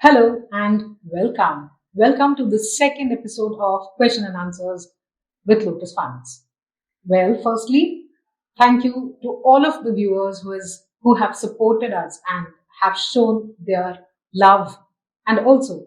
Hello and welcome. Welcome to the second episode of Question and Answers with Lotusfunds. Well, firstly, thank you to all of the viewers who have supported us and have shown their love and also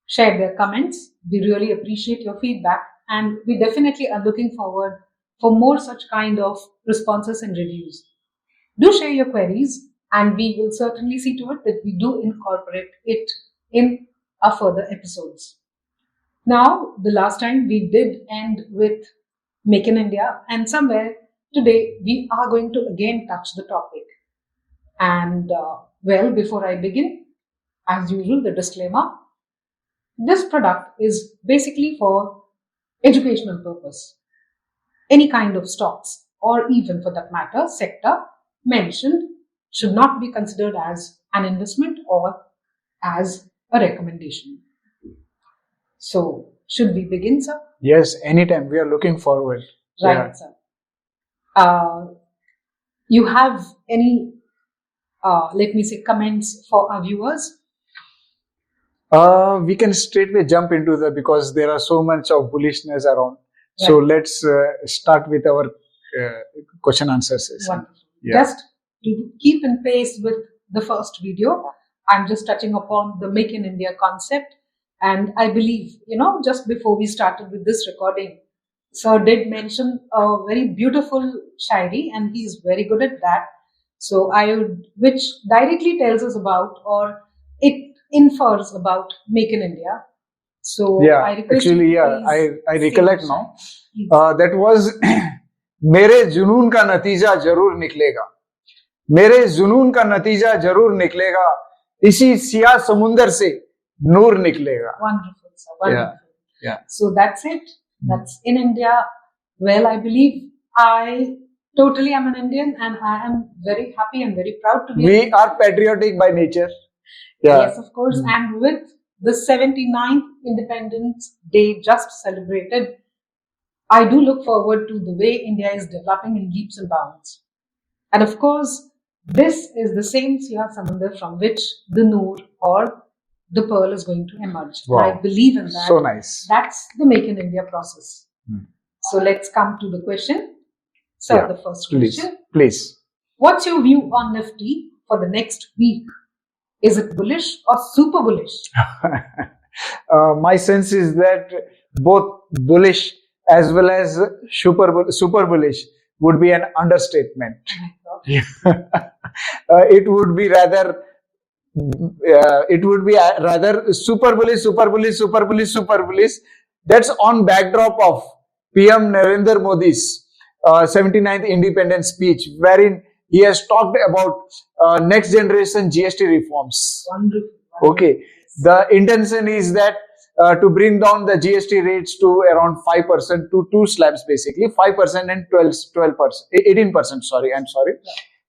shared their comments. We really appreciate your feedback and we definitely are looking forward for more such kind of responses and reviews. Do share your queries and we will certainly see to it that we do incorporate it in our further episodes. Now, the last time we did end with Make in India, and somewhere today we are going to again touch the topic. And before I begin, as usual, the disclaimer. This product is basically for educational purpose. Any kind of stocks, or even for that matter, sector mentioned should not be considered as an investment or as a recommendation. So, should we begin, sir? Yes, anytime. We are looking forward. Right, sir. You have any, comments for our viewers? We can straightway jump into because there are so much of bullishness around. Right. So let's start with our question answer session. Wonderful. Yeah. Just to keep in pace with the first video, I'm just touching upon the Make in India concept. And I believe, just before we started with this recording, Sir did mention a very beautiful shairi and he's very good at that. So which directly tells us about, or it infers about Make in India. So yeah, I recollect now. That was मेरे जुनून का नतीजा जरूर निकलेगा, मेरे जुनून का नतीजा जरूर निकलेगा, इसी सियाह समुंदर से नूर निकलेगा. Wonderful, sir. Wonderful. Yeah. So that's it. That's in India. Well, I believe I totally am an Indian and I am very happy and very proud to be. We are patriotic by nature. Yeah. Yes, of course. And with the 79th Independence Day just celebrated, I do look forward to the way India is developing in leaps and bounds. And of course, this is the same Siya Samundar from which the Noor or the pearl is going to emerge. Wow. I believe in that. So nice. That's the Make in India process. So let's come to the question. Sir, the first question. Please. What's your view on Nifty for the next week? Is it bullish or super bullish? My sense is that both bullish as well as super bullish would be an understatement. It would be rather super bullish. That's on backdrop of PM Narendra Modi's 79th Independence speech, wherein he has talked about next generation GST reforms. Wonderful. Okay. The intention is that to bring down the GST rates to around 5% to two slabs basically, 5% and 18%, sorry, I'm sorry.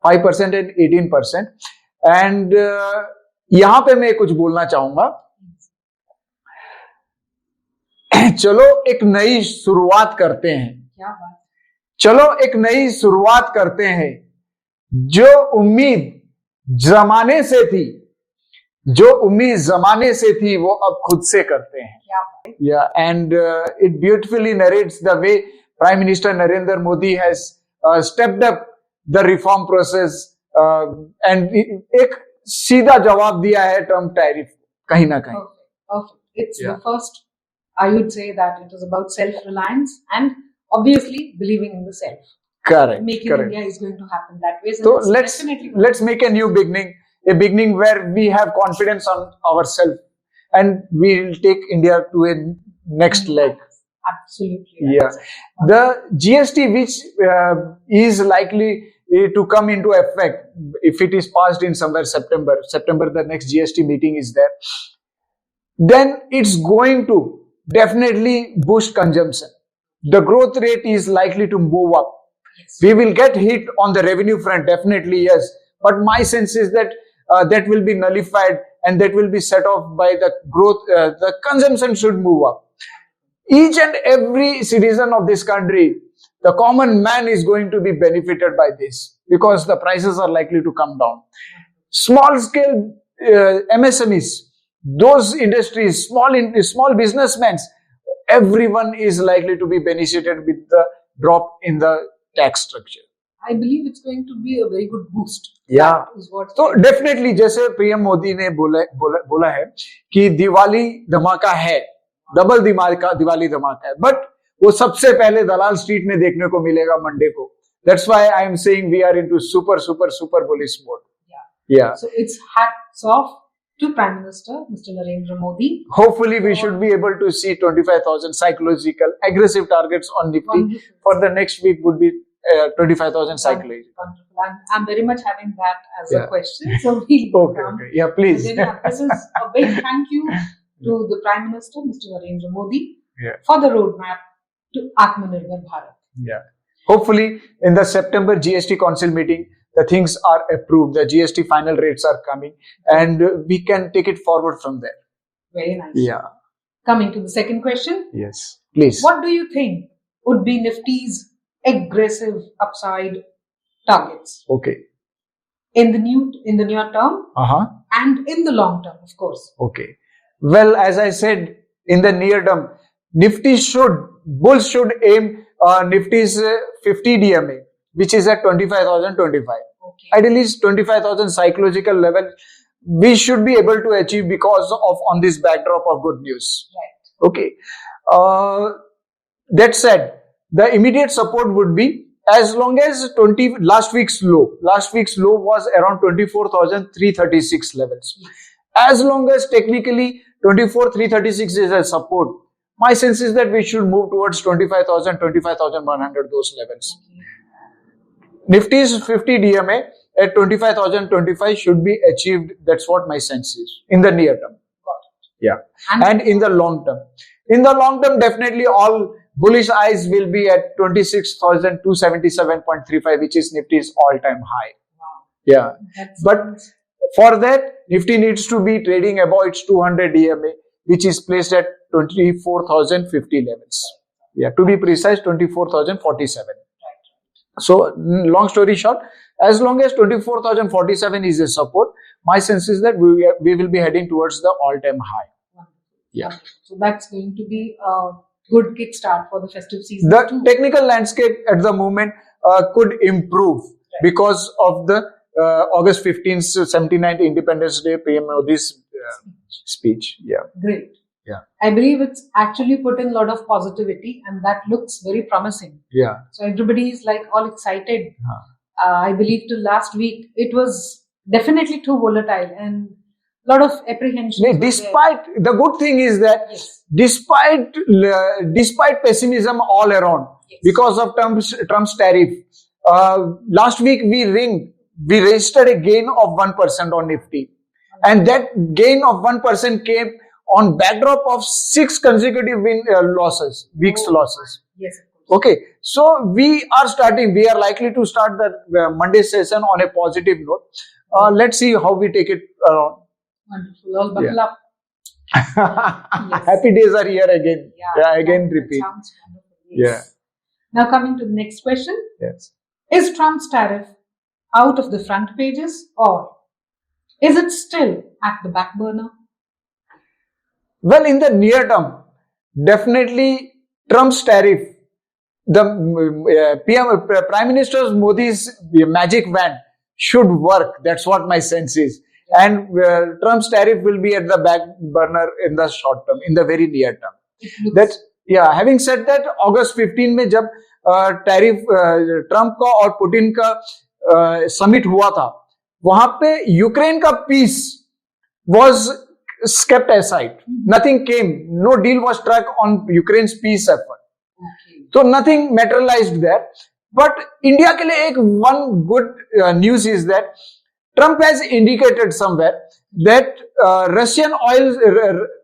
5% and 18%. And यहाँ पे मैं कुछ बोलना चाहूंगा. चलो एक नई शुरुआत करते हैं. क्या बात? चलो एक नई शुरुआत करते हैं. जो उम्मीद जमाने से थी वो अब खुद से करते हैं. Yeah, and it beautifully narrates the way Prime Minister Narendra Modi has stepped up the reform process and एक सीधा जवाब दिया है टर्म टैरिफ कहीं ना कहीं. Perfect. It's the first, I would say that it is about self-reliance and obviously believing in the self. Correct. Making India is going to happen that way. So let's make a new beginning, a beginning where we have confidence on ourselves and we will take India to a next leg. Absolutely. Yeah. The GST which is likely to come into effect if it is passed in somewhere September, the next GST meeting is there, then it's going to definitely boost consumption. The growth rate is likely to move up. Yes. We will get hit on the revenue front, definitely, yes. But my sense is that that will be nullified and that will be set off by the growth. The consumption should move up. Each and every citizen of this country, the common man is going to be benefited by this because the prices are likely to come down. Small scale MSMEs, those industries, small businessmen, everyone is likely to be benefited with the drop in the tax structure. I believe it's going to be a very good boost. Yeah. तो definitely जैसे PM Modi ने बोला है कि दिवाली धमाका है, double Diwali धमाका है, बट वो सबसे पहले दलाल स्ट्रीट में देखने को मिलेगा मंडे को. That's why I am saying we are into super bullish mode. Yeah. So it's hats off to Prime Minister Mr. Narendra Modi. Hopefully we should be able to see 25,000 psychological aggressive targets on Nifty. Wonderful. For the next week would be 25,000 psychological. Wonderful. I'm very much having that as a question. So we'll okay. Yeah, please. This is a big thank you to the Prime Minister Mr. Narendra Modi for the roadmap to Atmanirbhar Bharat. Yeah. Hopefully in the September GST Council meeting, the things are approved, the GST final rates are coming, and we can take it forward from there. Very nice. Yeah. Coming to the second question. Yes, please. What do you think would be Nifty's aggressive upside targets? Okay. In the near term and in the long term, of course. Okay. Well, as I said, in the near term, bulls should aim Nifty's 50 DMA, which is at 25,025. Okay. At least 25,000 psychological level, we should be able to achieve because of on this backdrop of good news. Right. Okay. That said, the immediate support would be as long as last week's low was around 24,336 levels. Yes. As long as technically 24,336 is a support, my sense is that we should move towards 25,000, 25,100, those levels. Okay. Nifty's 50 DMA at 25,025 should be achieved. That's what my sense is in the near term. Yeah. And in the long term. In the long term, definitely all bullish eyes will be at 26,277.35, which is Nifty's all-time high. Wow. Yeah. But for that, Nifty needs to be trading above its 200 DMA, which is placed at 24,050 levels. Yeah, to be precise, 24,047. So, long story short, as long as 24,047 is a support, my sense is that we will be heading towards the all-time high. Wonderful. Yeah. Wonderful. So that's going to be a good kickstart for the festive season. The technical landscape at the moment could improve because of the August 15th, 79th Independence Day PM Modi's speech. Yeah. Great. Yeah. I believe it's actually put in a lot of positivity and that looks very promising. Yeah. So everybody is like all excited. I believe till last week it was definitely too volatile and a lot of apprehension. Despite the good thing is that despite pessimism all around because of Trump's tariff, last week we registered a gain of 1% on Nifty, and that gain of 1% came on backdrop of 6 consecutive weeks losses. Yes, of course. Okay, so we are likely to start the Monday session on a positive note. Let's see how we take it around. Wonderful. All buckle up. Happy days are here again. Again repeat. Sounds wonderful. Yes. Now coming to the next question. Yes. Is Trump's tariff out of the front pages or is it still at the back burner? Well, in the near term, definitely Trump's tariff, the Prime Minister Modi's magic wand should work. That's what my sense is. And Trump's tariff will be at the back burner in the short term, in the very near term. Having said that, August 15 में जब tariff Trump का और Putin का summit हुआ था, वहां पे Ukraine का peace was kept aside. Nothing came. No deal was struck on Ukraine's peace effort. So nothing materialized there. But India के लिए one good news is that Trump has indicated somewhere that Russian oil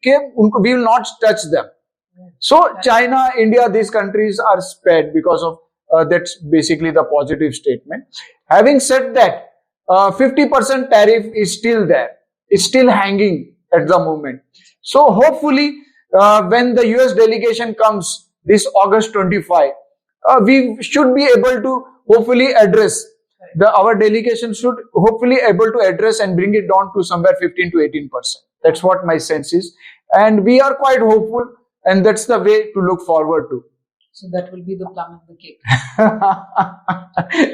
we will not touch them. So China, India, these countries are spared because of that's basically the positive statement. Having said that, 50% tariff is still there. It's still hanging at the moment. So hopefully, when the US delegation comes this August 25, we should be able to hopefully address. Our delegation should hopefully able to address and bring it down to somewhere 15 to 18%. That's what my sense is. And we are quite hopeful, and that's the way to look forward to. So that will be the plum in the cake.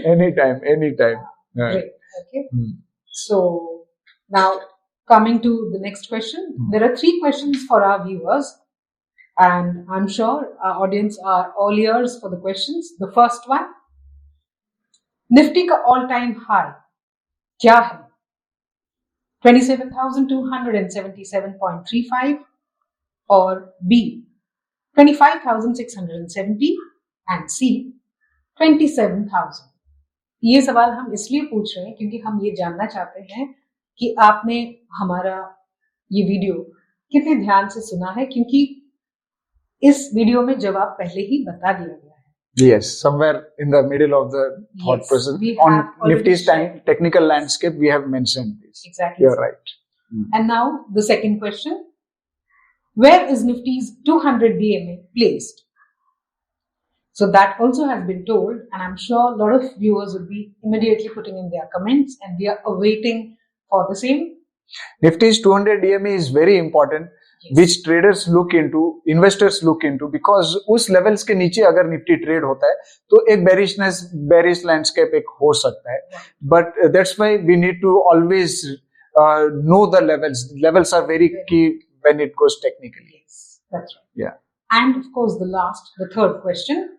Anytime. Great. Okay. So now coming to the next question, there are 3 questions for our viewers, and I'm sure our audience are all ears for the questions. The first one, Nifty का all-time high क्या है? 27,277.35 or B 25,670 and C 27,000. ये सवाल हम इसलिए पूछ रहे हैं क्योंकि हम ये जानना चाहते हैं कि आपने हमारा ये वीडियो कितने ध्यान से सुना है, क्योंकि इस वीडियो में जवाब पहले ही बता दिया गया है. Yes, somewhere in the middle of the thought process. On Nifty's technical landscape, we have mentioned this. Exactly. You're right. And now the second question. Where is Nifty's 200 DMA placed? So that also has been told, and I'm sure a lot of viewers will be immediately putting in their comments, and we are awaiting for the same. Nifty's 200 DMA is very important, yes, which traders look into, investors look into, because उस levels के नीचे अगर Nifty trade होता है तो एक bearish landscape एक हो सकता है. But that's why we need to always know the levels. Levels are very key when it goes technically. Yes, that's right. Yeah. And of course, the third question.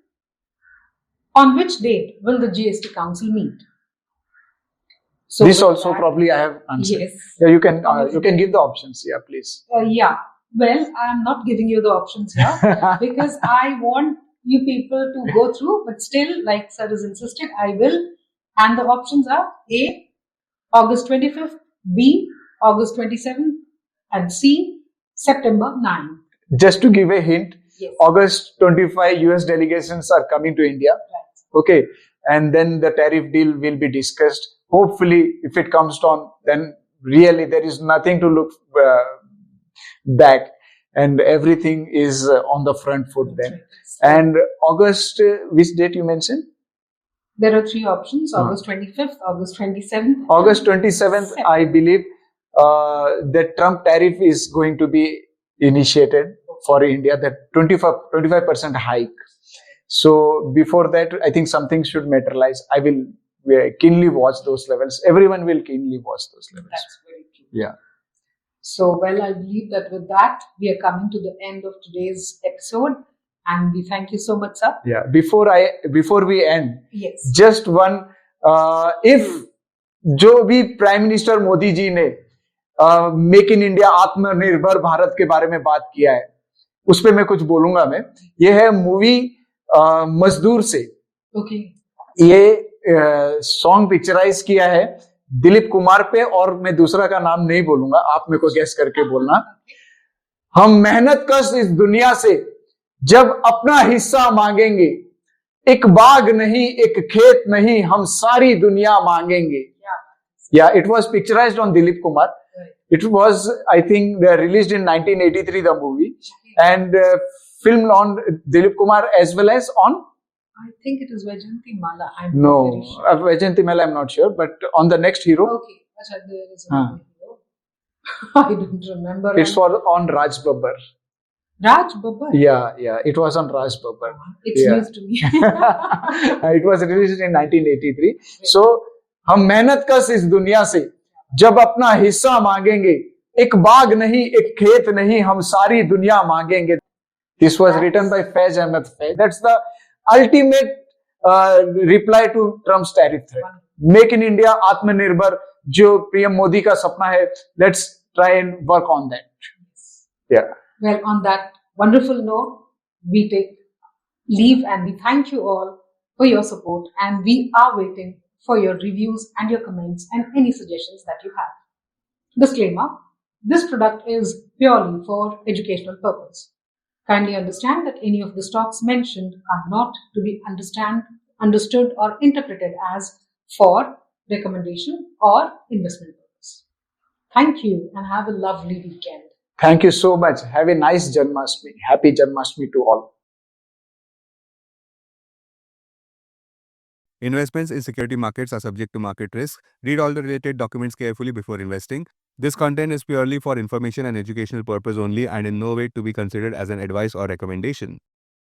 On which date will the GST Council meet? So this also probably I have answered. Yes. Yeah, you can give the options. Yeah, please. Yeah. Well, I'm not giving you the options here because I want you people to go through, but still, like sir has insisted, I will. And the options are A, August 25th, B, August 27th, and C, September 9th. Just to give a hint, yes, August 25 US delegations are coming to India. Right. Okay. And then the tariff deal will be discussed. Hopefully, if it comes down, then really there is nothing to look back, and everything is on the front foot then. And August, which date you mentioned? There are 3 options: August 25th, August 27th. August 27th, I believe that Trump tariff is going to be initiated for India, that 25% hike. So before that, I think something should materialize. I will keenly watch those levels. Everyone will keenly watch those levels. That's very true. Yeah. So, well, I believe that with that, we are coming to the end of today's episode. And we thank you so much, sir. Yeah. Before we end, yes, just one, if जो भी prime minister Modi ji ने make in India आत्मनिर्भर भारत के बारे में बात किया है, उस पे मैं कुछ बोलूंगा. मैं ये है मूवी मजदूर से. ओके. ये सॉन्ग पिक्चराइज किया है दिलीप कुमार पे, और मैं दूसरा का नाम नहीं बोलूंगा, आप मेरे को गेस करके बोलना. हम मेहनत कश इस दुनिया से जब अपना हिस्सा मांगेंगे, एक बाग नहीं एक खेत नहीं हम सारी दुनिया मांगेंगे. Yeah, it was picturized on Dilip Kumar. It was, I think, released in 1983, the movie, and filmed on Dilip Kumar as well as on. I think it is Vajanti Mala. No, Vajanti Mala, I'm not sure, but on the next hero. Okay, Achha, there is another hero. I don't remember. It's on Raj Babbar. Raj Babbar? Yeah, it was on Raj Babbar. It's news to me. It was released in 1983. So, हम मेहनत कश इस दुनिया से जब अपना हिस्सा मांगेंगे, एक बाग नहीं एक खेत नहीं हम सारी दुनिया मांगेंगे. This was written by Faiz Ahmed Faiz. That's the ultimate reply to Trump's tariff threat. Make in India आत्मनिर्भर जो पीएम मोदी का सपना है, let's try and work on that. Yeah. Well, on that wonderful note, we take leave and we thank you all for your support, and we are waiting for your reviews and your comments and any suggestions that you have. Disclaimer: this product is purely for educational purpose. Kindly understand that any of the stocks mentioned are not to be understood or interpreted as for recommendation or investment purpose. Thank you and have a lovely weekend. Thank you so much. Have a nice Janmashtami. Happy Janmashtami to all. Investments in security markets are subject to market risk. Read all the related documents carefully before investing. This content is purely for information and educational purpose only and in no way to be considered as an advice or recommendation.